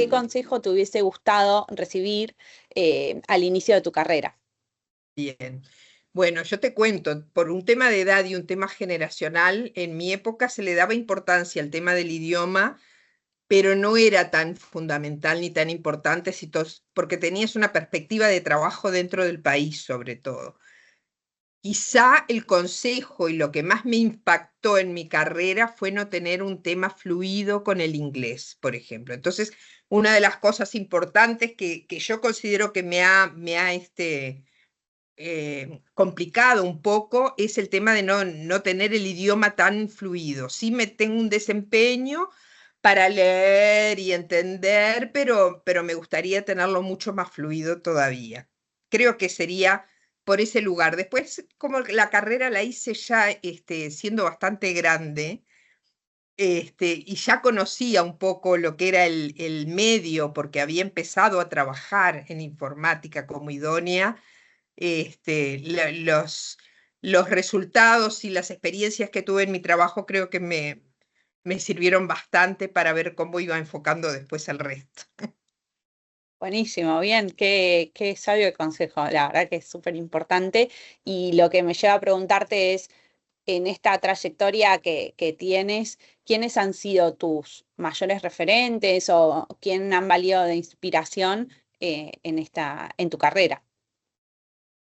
¿qué consejo te hubiese gustado recibir al inicio de tu carrera? Bien. Bueno, yo te cuento, por un tema de edad y un tema generacional, en mi época se le daba importancia al tema del idioma, pero no era tan fundamental ni tan importante porque tenías una perspectiva de trabajo dentro del país, sobre todo. Quizá el consejo y lo que más me impactó en mi carrera fue no tener un tema fluido con el inglés, por ejemplo. Entonces, una de las cosas importantes que yo considero que me ha complicado un poco es el tema de no tener el idioma tan fluido. Sí me tengo un desempeño para leer y entender, pero me gustaría tenerlo mucho más fluido todavía. Creo que sería por ese lugar. Después, como la carrera la hice ya siendo bastante grande, y ya conocía un poco lo que era el medio, porque había empezado a trabajar en informática como idónea, los resultados y las experiencias que tuve en mi trabajo creo que me sirvieron bastante para ver cómo iba enfocando después el resto. Buenísimo, bien, qué sabio consejo, la verdad que es súper importante. Y lo que me lleva a preguntarte es, en esta trayectoria que tienes, ¿quiénes han sido tus mayores referentes o quién han valido de inspiración en tu carrera?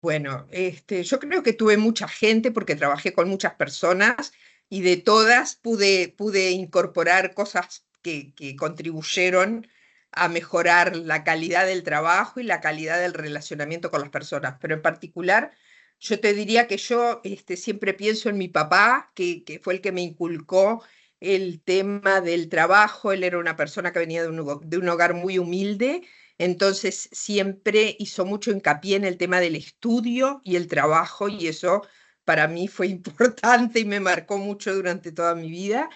Bueno, yo creo que tuve mucha gente porque trabajé con muchas personas y de todas pude incorporar cosas que contribuyeron a mejorar la calidad del trabajo y la calidad del relacionamiento con las personas. Pero en particular, yo te diría que yo siempre pienso en mi papá, que fue el que me inculcó el tema del trabajo. Él era una persona que venía de un hogar muy humilde, entonces siempre hizo mucho hincapié en el tema del estudio y el trabajo, y eso para mí fue importante y me marcó mucho durante toda mi vida.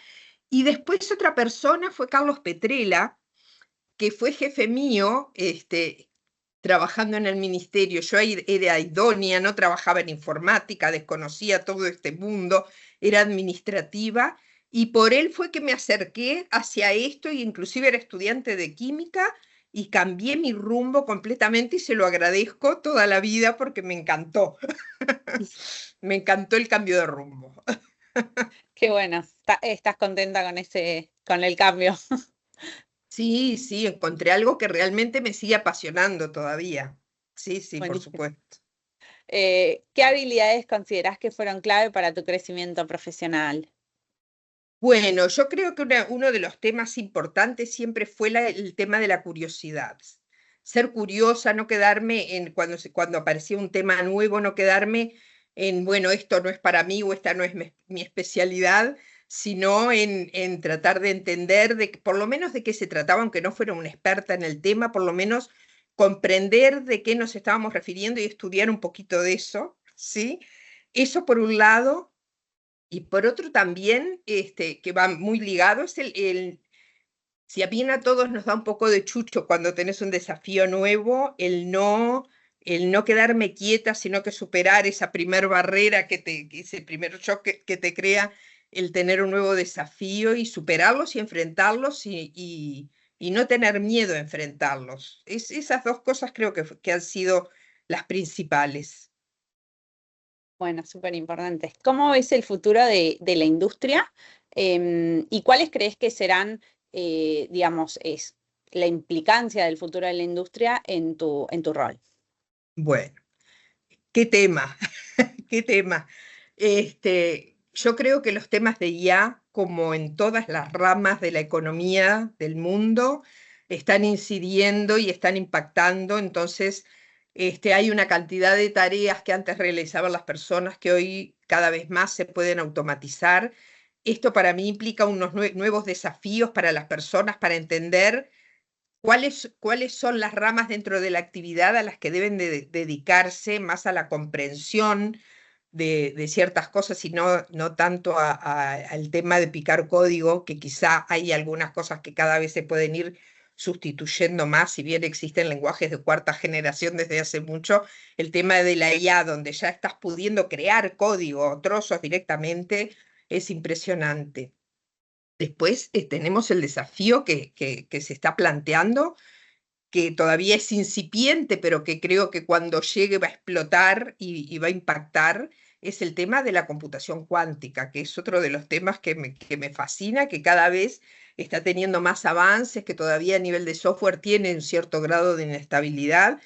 Y después otra persona fue Carlos Petrella, que fue jefe mío, trabajando en el ministerio. Yo ahí era idónea, no trabajaba en informática, desconocía todo este mundo, era administrativa, y por él fue que me acerqué hacia esto, y inclusive era estudiante de química, y cambié mi rumbo completamente y se lo agradezco toda la vida porque me encantó. Me encantó el cambio de rumbo. Qué bueno, estás contenta con el cambio. Sí, sí, encontré algo que realmente me sigue apasionando todavía. Sí, sí, por Buenísimo. supuesto. ¿Qué habilidades considerás que fueron clave para tu crecimiento profesional? Bueno, yo creo que uno de los temas importantes siempre fue el tema de la curiosidad. Ser curiosa, no quedarme cuando aparecía un tema nuevo, no quedarme en, bueno, esto no es para mí o esta no es mi especialidad, sino en tratar de entender por lo menos de qué se trataba, aunque no fuera una experta en el tema, por lo menos comprender de qué nos estábamos refiriendo y estudiar un poquito de eso, ¿sí? Eso por un lado. Y por otro también, que va muy ligado, es si a bien a todos nos da un poco de chucho cuando tenés un desafío nuevo, el no quedarme quieta, sino que superar esa primer barrera que ese primer shock que te crea el tener un nuevo desafío y superarlos y enfrentarlos y no tener miedo a enfrentarlos. Esas dos cosas creo que han sido las principales. Bueno, súper importante. ¿Cómo ves el futuro de la industria? ¿Y cuáles crees que serán, digamos, la implicancia del futuro de la industria en tu rol? Bueno, qué tema, qué tema. Yo creo que los temas de IA, como en todas las ramas de la economía del mundo, están incidiendo y están impactando. Entonces, hay una cantidad de tareas que antes realizaban las personas que hoy cada vez más se pueden automatizar. Esto para mí implica unos nuevos desafíos para las personas para entender cuáles son las ramas dentro de la actividad a las que deben dedicarse más a la comprensión de ciertas cosas y no tanto al tema de picar código, que quizá hay algunas cosas que cada vez se pueden ir sustituyendo más, si bien existen lenguajes de cuarta generación desde hace mucho. El tema de la IA, donde ya estás pudiendo crear código o trozos directamente, es impresionante. Después tenemos el desafío que se está planteando, que todavía es incipiente, pero que creo que cuando llegue va a explotar y va a impactar, es el tema de la computación cuántica, que es otro de los temas que me fascina, que cada vez está teniendo más avances, que todavía a nivel de software tiene un cierto grado de inestabilidad,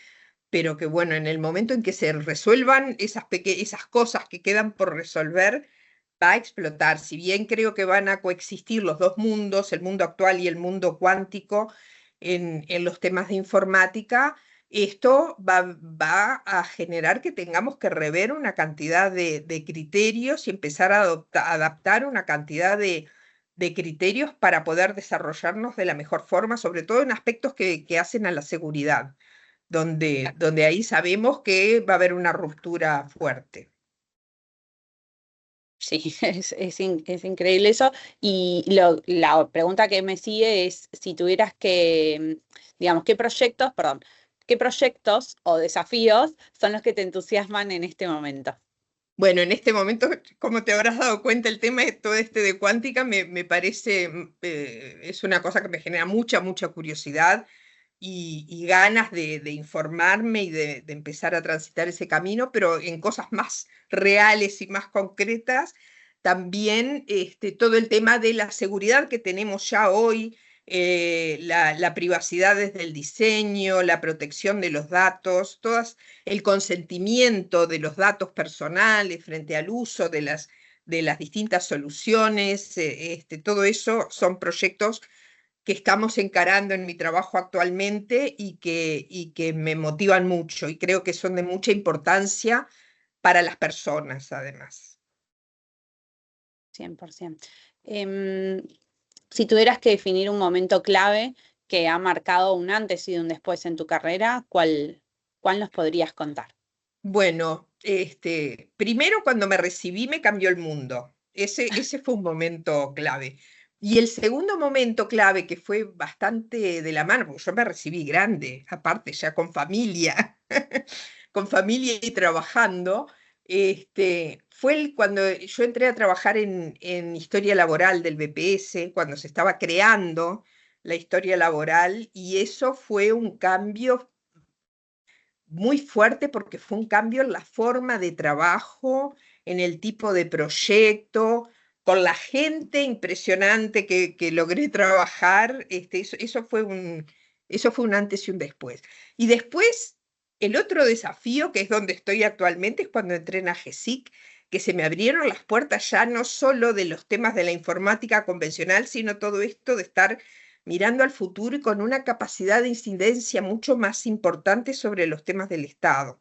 pero que bueno, en el momento en que se resuelvan esas cosas que quedan por resolver, va a explotar. Si bien creo que van a coexistir los dos mundos, el mundo actual y el mundo cuántico, en los temas de informática, esto va a generar que tengamos que rever una cantidad de criterios y empezar a adaptar una cantidad de criterios para poder desarrollarnos de la mejor forma, sobre todo en aspectos que hacen a la seguridad, donde ahí sabemos que va a haber una ruptura fuerte. Sí, es increíble eso. Y la pregunta que me sigue es si tuvieras que, digamos, qué proyectos o desafíos son los que te entusiasman en este momento. Bueno, en este momento, como te habrás dado cuenta, el tema de todo de cuántica me parece, es una cosa que me genera mucha curiosidad y ganas de informarme y de empezar a transitar ese camino, pero en cosas más reales y más concretas, también todo el tema de la seguridad que tenemos ya hoy, la privacidad desde el diseño, la protección de los datos, el consentimiento de los datos personales frente al uso de las distintas soluciones, todo eso son proyectos que estamos encarando en mi trabajo actualmente y que me motivan mucho y creo que son de mucha importancia para las personas, además. 100%. Em, si tuvieras que definir un momento clave que ha marcado un antes y un después en tu carrera, ¿cuál nos podrías contar? Bueno, primero cuando me recibí me cambió el mundo. Ese fue un momento clave. Y el segundo momento clave, que fue bastante de la mano, porque yo me recibí grande, aparte ya con familia, con familia y trabajando, fue cuando yo entré a trabajar en historia laboral del BPS, cuando se estaba creando la historia laboral, y eso fue un cambio muy fuerte porque fue un cambio en la forma de trabajo, en el tipo de proyecto, con la gente impresionante que logré trabajar. Eso fue un antes y un después. Y después, el otro desafío, que es donde estoy actualmente, es cuando entré en AGESIC, que se me abrieron las puertas ya no solo de los temas de la informática convencional, sino todo esto de estar mirando al futuro y con una capacidad de incidencia mucho más importante sobre los temas del Estado.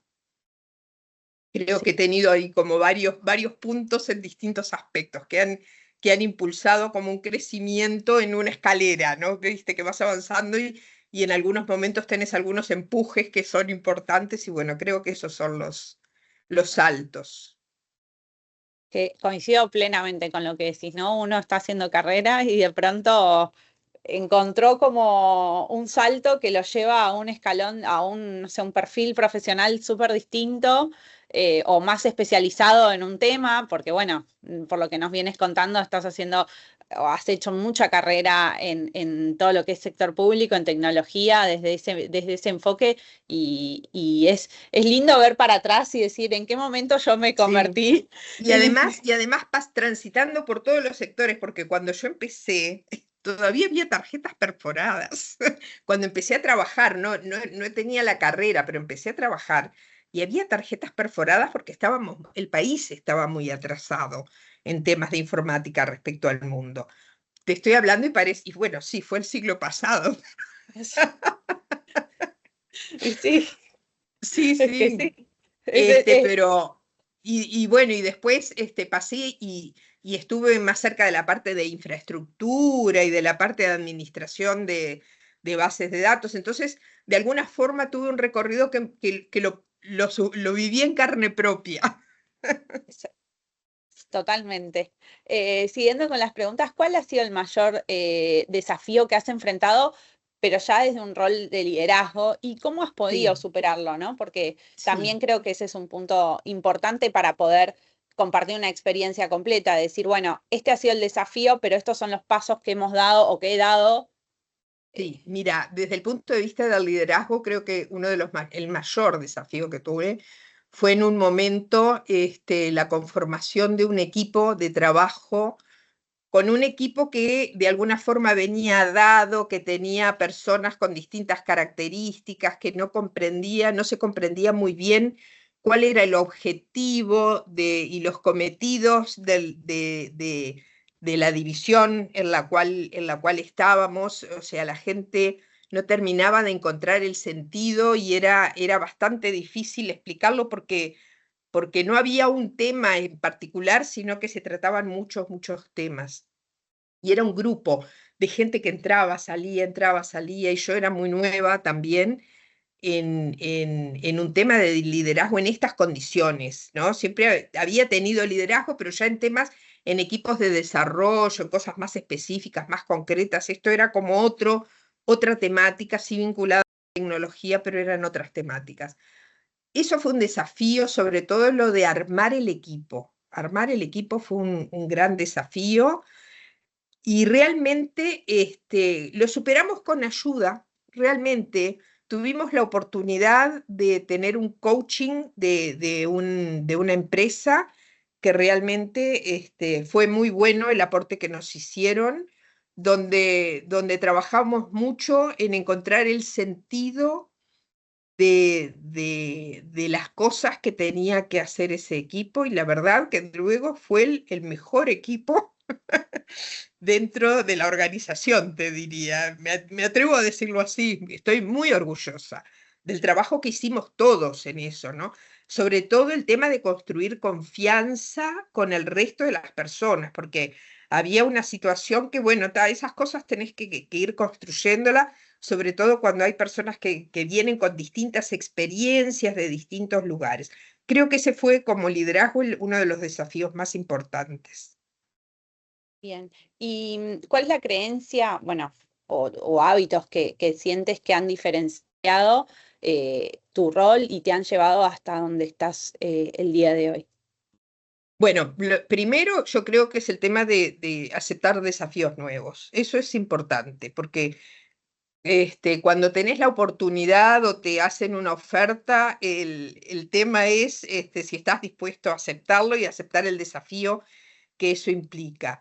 Creo Sí, que he tenido ahí como varios puntos en distintos aspectos que han impulsado como un crecimiento en una escalera, ¿no? Que viste que vas avanzando y en algunos momentos tenés algunos empujes que son importantes y bueno, creo que esos son los saltos. que coincido plenamente con lo que decís, ¿no? Uno está haciendo carrera y de pronto encontró como un salto que lo lleva a un escalón, a un, no sé, un perfil profesional súper distinto o más especializado en un tema, porque bueno, por lo que nos vienes contando, estás haciendo o has hecho mucha carrera en todo lo que es sector público, en tecnología, desde ese enfoque, y es lindo ver para atrás y decir en qué momento yo me Sí. convertí en este. Y además vas transitando por todos los sectores, porque cuando yo empecé, todavía había tarjetas perforadas. Cuando empecé a trabajar, no tenía la carrera, pero empecé a trabajar y había tarjetas perforadas porque el país estaba muy atrasado en temas de informática respecto al mundo. Te estoy hablando y parece, y bueno, sí, fue el siglo pasado. Y sí, Sí, es que sí. sí. Es, Pero, y bueno, y después pasé y estuve más cerca de la parte de infraestructura y de la parte de administración de bases de datos. Entonces, de alguna forma tuve un recorrido que lo viví en carne propia. es- totalmente. Siguiendo con las preguntas, ¿cuál ha sido el mayor desafío que has enfrentado, pero ya desde un rol de liderazgo, y cómo has podido Sí, superarlo, ¿no? Porque sí. también creo que ese es un punto importante para poder compartir una experiencia completa, decir, bueno, este ha sido el desafío, pero estos son los pasos que hemos dado o que he dado. Sí, mira, desde el punto de vista del liderazgo, creo que uno de el mayor desafío que tuve fue en un momento la conformación de un equipo de trabajo, con un equipo que de alguna forma venía dado, que tenía personas con distintas características, que no se comprendía muy bien cuál era el objetivo y los cometidos de la división en la cual estábamos. O sea, la gente no terminaba de encontrar el sentido y era bastante difícil explicarlo porque no había un tema en particular, sino que se trataban muchos, muchos temas. Y era un grupo de gente que entraba, salía, y yo era muy nueva también en un tema de liderazgo en estas condiciones, ¿no? Siempre había tenido liderazgo, pero ya en temas, en equipos de desarrollo, en cosas más específicas, más concretas. Esto era como otra temática, sí vinculada a la tecnología, pero eran otras temáticas. Eso fue un desafío, sobre todo lo de armar el equipo. Armar el equipo fue un gran desafío y realmente lo superamos con ayuda. Realmente tuvimos la oportunidad de tener un coaching de una empresa que realmente fue muy bueno el aporte que nos hicieron, donde trabajamos mucho en encontrar el sentido de las cosas que tenía que hacer ese equipo, y la verdad que luego fue el mejor equipo dentro de la organización, te diría. Me atrevo a decirlo así. Estoy muy orgullosa del trabajo que hicimos todos en eso, ¿no? Sobre todo el tema de construir confianza con el resto de las personas, porque había una situación que, bueno, esas cosas tenés que ir construyéndolas, sobre todo cuando hay personas que vienen con distintas experiencias de distintos lugares. Creo que ese fue, como liderazgo, uno de los desafíos más importantes. Bien. ¿Y cuál es la creencia, bueno, o hábitos que sientes que han diferenciado tu rol y te han llevado hasta donde estás el día de hoy? Bueno, primero yo creo que es el tema de aceptar desafíos nuevos. Eso es importante, porque cuando tenés la oportunidad o te hacen una oferta, el tema es si estás dispuesto a aceptarlo y aceptar el desafío que eso implica.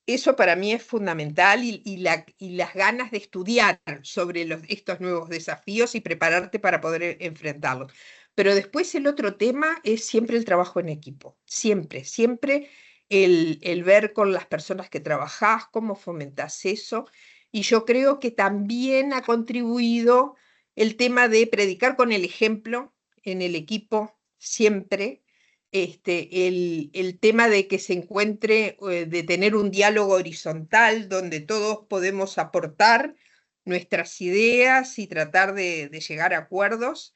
Eso para mí es fundamental, y las ganas de estudiar sobre estos nuevos desafíos y prepararte para poder enfrentarlos. Pero después el otro tema es siempre el trabajo en equipo. Siempre, siempre el ver con las personas que trabajás, cómo fomentás eso. Y yo creo que también ha contribuido el tema de predicar con el ejemplo en el equipo siempre. El tema de que se encuentre, de tener un diálogo horizontal donde todos podemos aportar nuestras ideas y tratar de llegar a acuerdos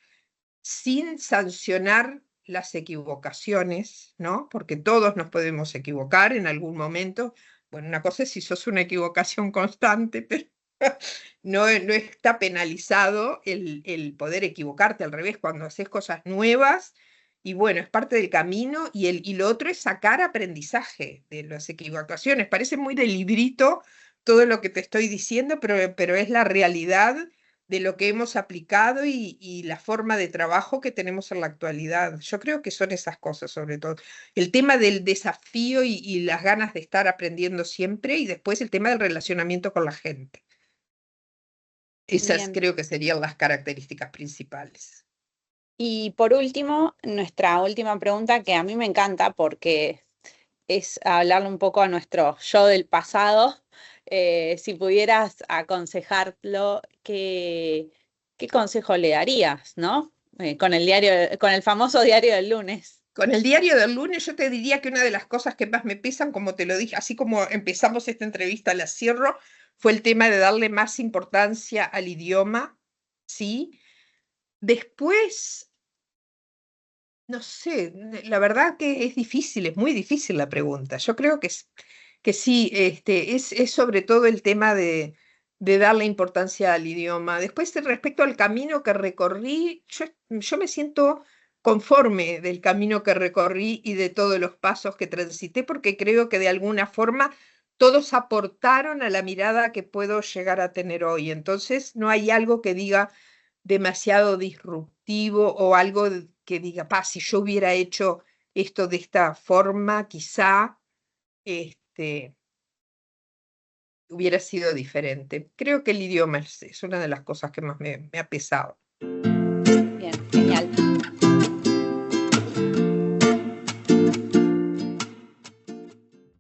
sin sancionar las equivocaciones, ¿no? Porque todos nos podemos equivocar en algún momento. Bueno, una cosa es si sos una equivocación constante, pero no está penalizado el poder equivocarte. Al revés, cuando haces cosas nuevas, y bueno, es parte del camino, y lo otro es sacar aprendizaje de las equivocaciones. Parece muy de librito todo lo que te estoy diciendo, pero es la realidad de lo que hemos aplicado y la forma de trabajo que tenemos en la actualidad. Yo creo que son esas cosas, sobre todo. El tema del desafío y las ganas de estar aprendiendo siempre, y después el tema del relacionamiento con la gente. Esas Bien. creo que serían las características principales. Y por último, nuestra última pregunta, que a mí me encanta porque es hablarle un poco a nuestro yo del pasado. Si pudieras aconsejarlo, ¿qué consejo le darías, ¿no? Con el con el famoso diario del lunes. Con el diario del lunes, yo te diría que una de las cosas que más me pesan, como te lo dije, así como empezamos esta entrevista, la cierro, fue el tema de darle más importancia al idioma, ¿sí? Después, no sé, la verdad que es difícil, es muy difícil la pregunta. Yo creo que sí, es sobre todo el tema de darle importancia al idioma. Después, respecto al camino que recorrí, yo me siento conforme del camino que recorrí y de todos los pasos que transité, porque creo que de alguna forma todos aportaron a la mirada que puedo llegar a tener hoy. Entonces, no hay algo que diga demasiado disruptivo o algo que diga, si yo hubiera hecho esto de esta forma, quizá hubiera sido diferente. Creo que el idioma es una de las cosas que más me ha pesado. Bien, genial.